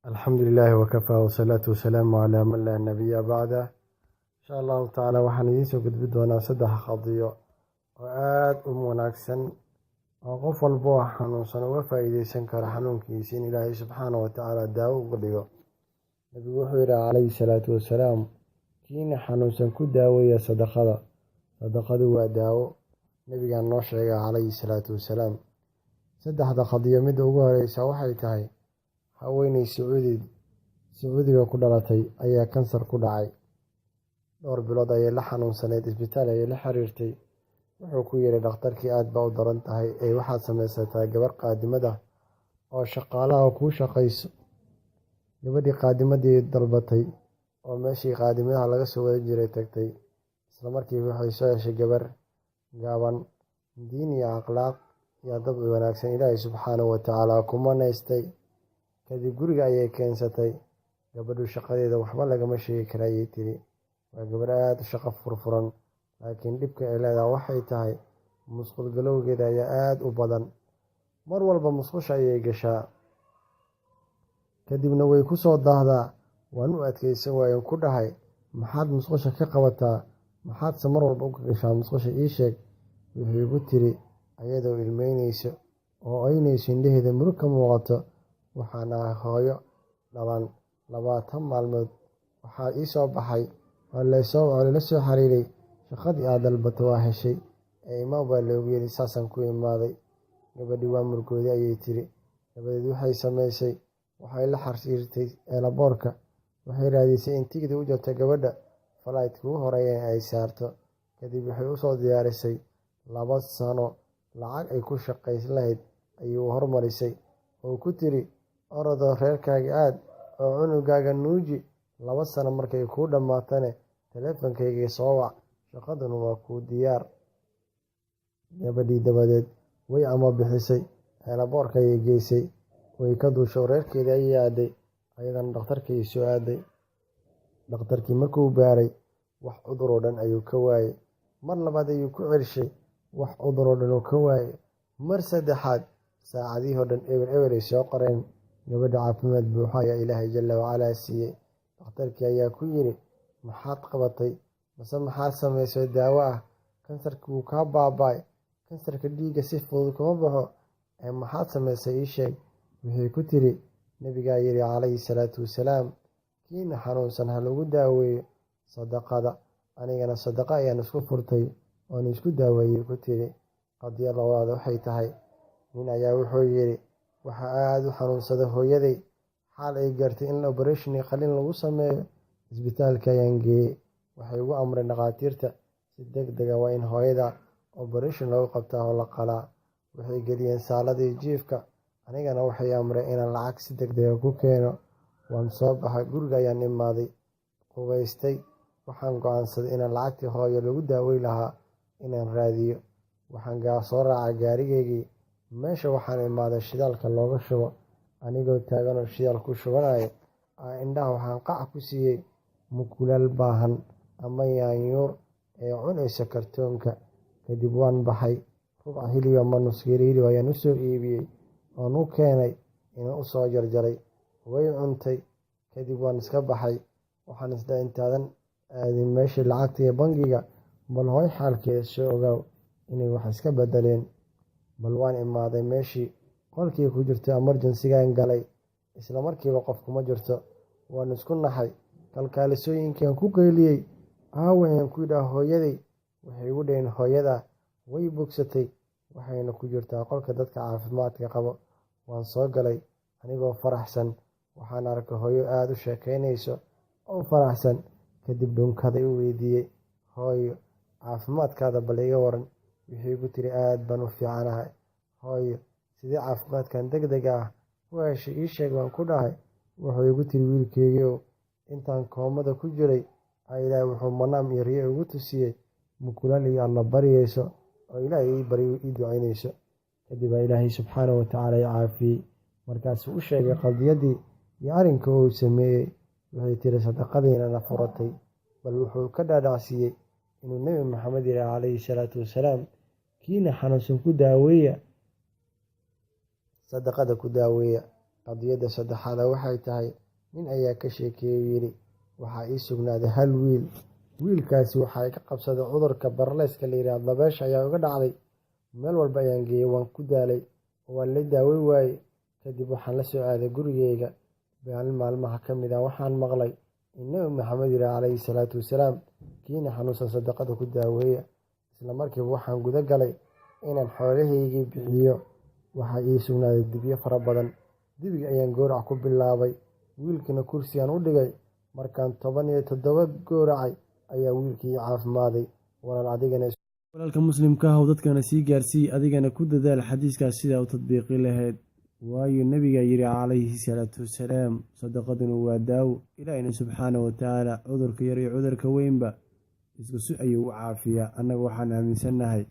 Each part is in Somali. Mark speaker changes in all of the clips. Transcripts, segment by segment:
Speaker 1: الحمد لله وكفى والصلاة والسلام على من لا نبي بعده إن شاء الله تعالى waxaan idiin soo gudbi doonaa 3 qadiyo oo aad u wanaagsan oo qof walba oo xanuunsan uga faa'iideysan kara xanuunkiisa in Ilaahay subxaanahu wa ta'ala daawo uga dhigo. Nabigu wuxuu yiri calayhi salaatu wasalaam kiina xanuunsan ku daaweeya sadaqada. Sadaqadu waa daawo. Nabiga noo sheegay calayhi salaatu wasalaam 3 qadiyo mid ugu horeysa waxay tahay haweeney Sacuudiga ku dhalatay ayaa kansar ku dhacay. dhowr bilood ayay la xanuunsaneyd isbitaal ayay la xiriirtay. Wuxuu ku yiri dhakhtarkii aad baa u daran tahay waxaad samaysataa gabar qaadimada oo shaqaalaha ku shaqayso. Gabadhii qaadimadii dalbatay oo meeshii qaadimadaha laga soo wada jiray tagtay. Isla markii waxay soo heshay gabar gaaban, diin iyo akhlaaq iyo dab wanaagsan Ilaahay subxaanahu wa ta'ala kuma naystay. Kadib guriga ayay keensatay. Gabadhu shaqadeeda waxba lagama sheegi karayay tiri. Waa gabar aad u shaqo furfuran, laakiin dhibka ay leedahay waxay tahay musqul galowgeeda ayaa aad u badan. Mar walba musqusha ayay gashaa, kadibna way ku soo daahdaa. Waan u adkaysan waayeen ku dhahay, maxaad musqusha ka qabataa? Maxaadse mar walba u gashaa musqusha ii sheeg? Wuxuu igu tiri ayadoo ilmeynayso oo aynayso indhaheeda murug ka muuqato, waxaan ahay hooyo dhalan 20 maalmood. Waxaa ii soo baxay waa la soo xiriiray, shaqadii aad dalbato waa heshay, imaam baa loogu yiri saasaan ku imaaday. Gabadhii waa murugooday ayay tiri. Dabadeed waxay samaysay, waxay la xiriirtay eelaboorka. Waxay raadisay in tigidh u jarto gabadha flight-ka ugu horeeya ay saarto. Kadib waxay u soo diyaarisay 2 sano lacag ay ku shaqaysan lahayd ayuu hormarisay oo ku tiri orado reerkaaga aad oo cunugaaga nuuji. 2 sano markay ku dhamaatane taleefankayga soo wac, shaqaduna waa ku diyaar. Gabadhii dabadeed way ama bixisay, eelaboorka ayay geysay, way ka duushay reerkeedii ayay aaday. Ayadana dhakhtarkii soo aaday. Dhakhtarkii markuu baaray wax cudur oo dhan ayuu ka waayay. Mar labaad ayuu ku celshay, wax cudur oo dhan oo ka waayay. Mar saddexaad saacadihii oo dhan eber ay soo qoreen. Gabadha caafimaad buuxa ayaa Ilaahay jalla wa ala siiyay. Dhakhtarkii ayaa ku yiri maxaad qabatay mase maxaad samaysay daawo ah? Kansarku wuu kaa baaba'ay. Kansarka dhiigga si fudud kuma baxo. Maxaad samaysay ii sheeg? Waxay ku tiri nabiga yiri calayhi salaatu wasalaam kiina xanuunsan ha lagu daaweeyo sadaqada. Anigana sadaqa ayaan isku furtay oo isku daaweeyay ku tiri. Qadiyo labaad waxay tahay nin ayaa wuxuu yiri waxa aad u xanuunsada hooyaday, xaal ay gaartay in operation qalin lagu sameeyo. Isbitaalka ayaan geeyay. Waxay ugu amreen dhaqaatiirta si degdeg ah waa in hooyada operation lagu qabtaa oo la qalaa. Waxay geliyeen saaladii jiifka. Anigana waxay amreen inaan lacag si degdeg ah ku keeno. Waan soo baxay, guriga ayaan imaaday, qubaystay. Waxaan go'aansaday inaan lacagtii hooyo lagu daaweyn lahaa inaan raadiyo. Waxaan soo raacay gaarigaygii. Meesha waxaan imaaday shidaalka looga shubo. Anigoo taagan oo shidaal ku shubanayo indhaha waxaan qac ku siiyey mukulaal baahan ama yaanyuur ee cunaysa kartoonka. Kadib waan baxay, rubac hilib ama nus kiilo hilib ayaan u soo iibiyey oon u keenay inaan u soo jarjaray. Way cuntay. Kadib waan iska baxay. Waxaan isdhahay intaadan aadin meeshii lacagta iyo bangiga bal hooy xaalkeeda soo ogaaw inay wax iska bedeleen. Bal waan imaaday meeshii qolkii ku jirtay emergency-gaan galay. Isla markiiba qof kuma jirto. Waan isku naxay. Kalkaalisooyinkaan ku qayliyey aawayaan ku yidhaa hooyaday. Waxay igu dhaheen hooyada way bogsatay, waxayna ku jirtaa qolka dadka caafimaadka qabo. Waan soo galay anigoo faraxsan. Waxaan arkay hooyo aad u sheekaynayso oo faraxsan. Kadib dhunkaday u weydiiyey hooyo caafimaadkaada bal iga waran. Waxay igu tiri aad baan u fiicanahay hooyo, sidee caafimaadkan degdega ah u heshay ii sheeg baan ku dhahay. Wuxuu igu tiri wiilkaygiiow intaan koomada ku jiray Ilaahay wuxuu manaam iyo riyo igu tusiyey mukulaal iyo alla baryayso oo Ilaahay ii ducaynayso. kadib Ilaahay subxaanahu wa ta'ala caafiyey. Markaasuu u sheegay qadiyadii iyo arrinka uu sameeyey. Waxay tiri sadaqadiina na furatay. Bal wuxuu ka dhaadhacsiiyey inuu Nabi Maxamed yiri calayhi salaatu wasalaam kiina xanuunsan ku daaweeya sadaqada ku daaweeya. qadiyadda saddexaada waxay tahay nin ayaa ka sheekeeyey yidhi waxaa ii sugnaaday hal wiil. wiilkaasi waxaa iga qabsaday cudurka baraleyska la yidhaahdo, dabeesha ayaa iga dhacday. meel walba ayaan geeyey, waan ku daalay oo waan la daawey waayey. kadib waxaan la soo aaday gurigeyga. maalin maalmaha ka mid ah waxaan maqlay in nebi maxamed yidhi calayhi salaatu wasalaam, kiina xanuunsan sadaqada ku daaweeya. isla markiiba waxaan guda galay inaan xoolahaygii bixiyo. waxaa ii sugnaaday dibyo fara badan. dibigi ayaan gowrac ku bilaabay, wiilkiina kursigaan u dhigay. markaan 17 gowracay ayaa wiilkii caafimaaday. walaalka muslimka ah dadkana sii gaarsii, adigana ku dadaal xadiiskaas sidaa u tadbiiqi lahayd, waayo nebigaa yidhi calayhi salaatu wasalaam, sadaqaduna waa daawo. ilaahina subxaanahu watacaala cudurka yar iyo cudurka weynba isku si ayuu u caafiyaa. annaga waxaan aaminsannahay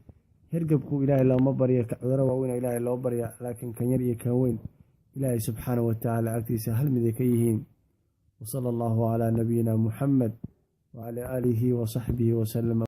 Speaker 1: hergebku ilaahay looma barya, cuduro waaweyn ilaahay loo barya, laakiin kan yar iyo kan weyn ilaahay subxaanahu watacaala agtiisa hal mid ay ka yihiin. wasala allahu calaa nabiyina muxamed wacalaa aalihi wasaxbihi wasalama.